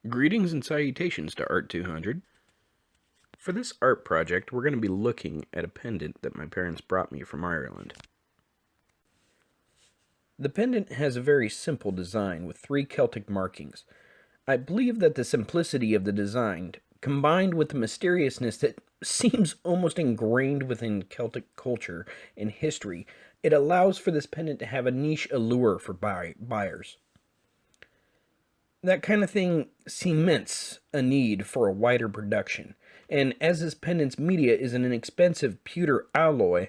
Greetings and salutations to Art 200. For this art project, we're going to be looking at a pendant that my parents brought me from Ireland. The pendant has a very simple design with 3 Celtic markings. I believe that the simplicity of the design, combined with the mysteriousness that seems almost ingrained within Celtic culture and history, it allows for this pendant to have a niche allure for buyers. That kind of thing cements a need for a wider production, and as this pendant's media is an inexpensive pewter alloy,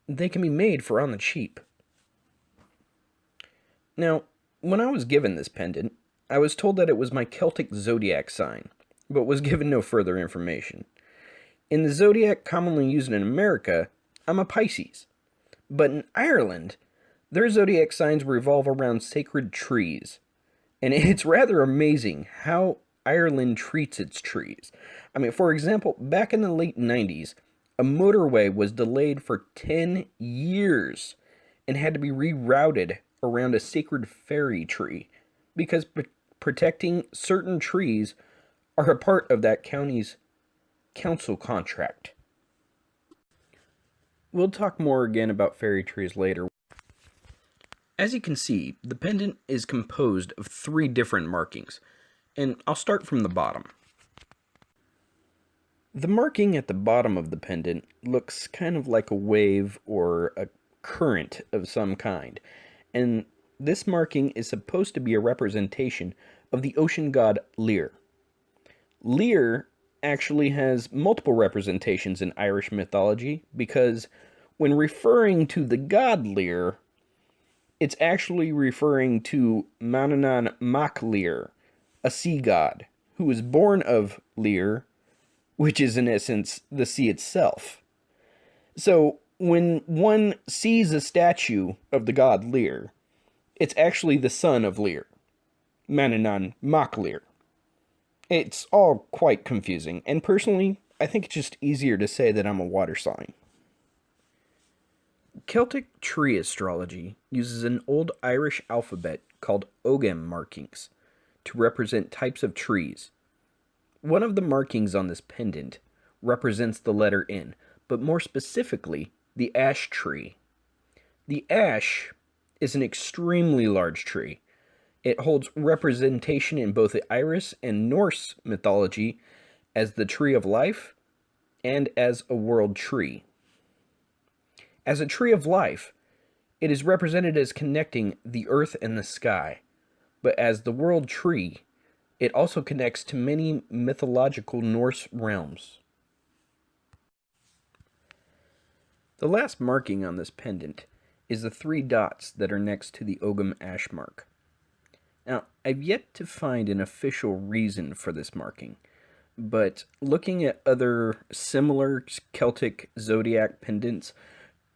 they can be made for on the cheap. Now, when I was given this pendant, I was told that it was my Celtic zodiac sign, but was given no further information. In the zodiac commonly used in America, I'm a Pisces, but in Ireland, their zodiac signs revolve around sacred trees. And it's rather amazing how Ireland treats its trees. I mean, for example, back in the late 90s, a motorway was delayed for 10 years and had to be rerouted around a sacred fairy tree because protecting certain trees are a part of that county's council contract. We'll talk more again about fairy trees later. As you can see, the pendant is composed of 3 different markings, and I'll start from the bottom. The marking at the bottom of the pendant looks kind of like a wave or a current of some kind, and this marking is supposed to be a representation of the ocean god Lir. Lir actually has multiple representations in Irish mythology because when referring to the god Lir, it's actually referring to Manannán Mac Lir, a sea god, who was born of Lir, which is in essence the sea itself. So when one sees a statue of the god Lir, it's actually the son of Lir, Manannán Mac Lir. It's all quite confusing, and personally, I think it's just easier to say that I'm a water sign. Celtic tree astrology uses an old Irish alphabet called Ogham markings to represent types of trees. One of the markings on this pendant represents the letter N, but more specifically, the ash tree. The ash is an extremely large tree. It holds representation in both the Irish and Norse mythology as the tree of life and as a world tree. As a tree of life, it is represented as connecting the earth and the sky, but as the world tree, it also connects to many mythological Norse realms. The last marking on this pendant is the 3 dots that are next to the Ogham ash mark. Now, I've yet to find an official reason for this marking, but looking at other similar Celtic zodiac pendants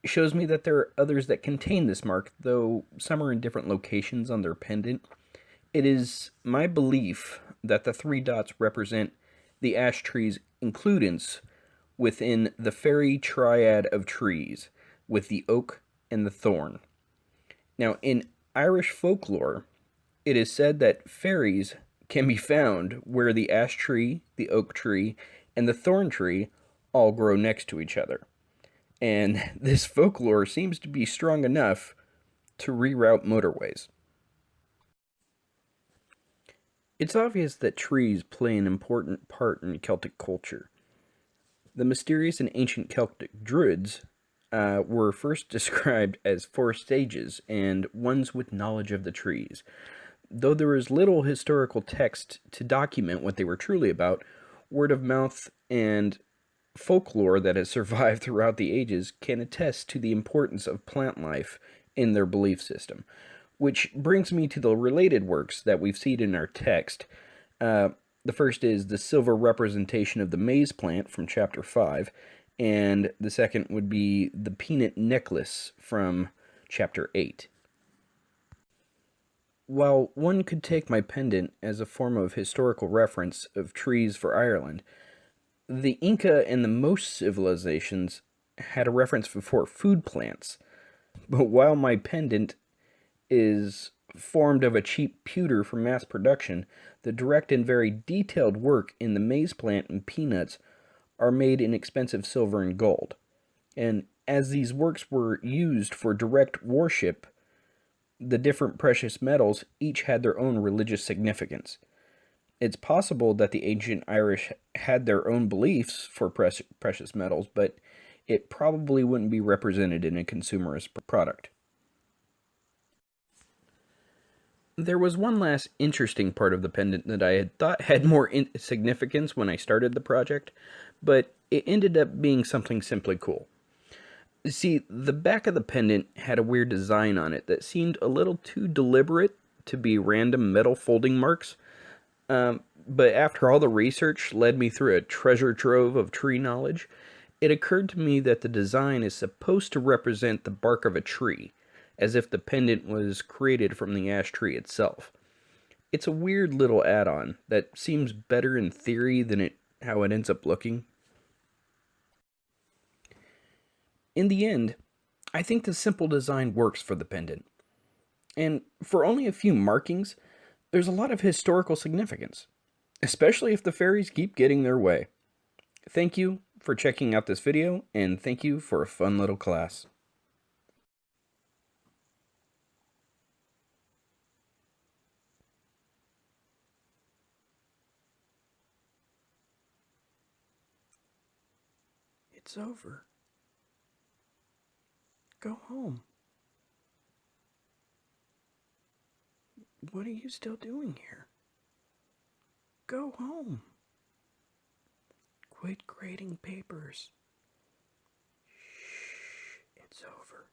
shows me that there are others that contain this mark, though some are in different locations on their pendant. It is my belief that the 3 dots represent the ash tree's includence within the fairy triad of trees, with the oak and the thorn. Now, in Irish folklore, it is said that fairies can be found where the ash tree, the oak tree, and the thorn tree all grow next to each other. And this folklore seems to be strong enough to reroute motorways. It's obvious that trees play an important part in Celtic culture. The mysterious and ancient Celtic druids were first described as 4 sages and ones with knowledge of the trees. Though there is little historical text to document what they were truly about, word of mouth and folklore that has survived throughout the ages can attest to the importance of plant life in their belief system. Which brings me to the related works that we've seen in our text. The first is the silver representation of the maize plant from chapter 5, and the second would be the peanut necklace from chapter 8. While one could take my pendant as a form of historical reference of trees for Ireland, the Inca and the most civilizations had a reference for food plants. But while my pendant is formed of a cheap pewter for mass production, The direct and very detailed work in the maize plant and peanuts are made in expensive silver and gold. And as these works were used for direct worship, the different precious metals each had their own religious significance. It's possible that the ancient Irish had their own beliefs for precious metals, but it probably wouldn't be represented in a consumerist product. There was one last interesting part of the pendant that I had thought had more significance when I started the project, but it ended up being something simply cool. See, the back of the pendant had a weird design on it that seemed a little too deliberate to be random metal folding marks. But after all the research led me through a treasure trove of tree knowledge, it occurred to me that the design is supposed to represent the bark of a tree, as if the pendant was created from the ash tree itself. It's a weird little add-on that seems better in theory than how it ends up looking. In the end, I think the simple design works for the pendant. And for only a few markings, there's a lot of historical significance, especially if the fairies keep getting their way. Thank you for checking out this video, and thank you for a fun little class. It's over. Go home. What are you still doing here? Go home. Quit grading papers. Shh, it's over.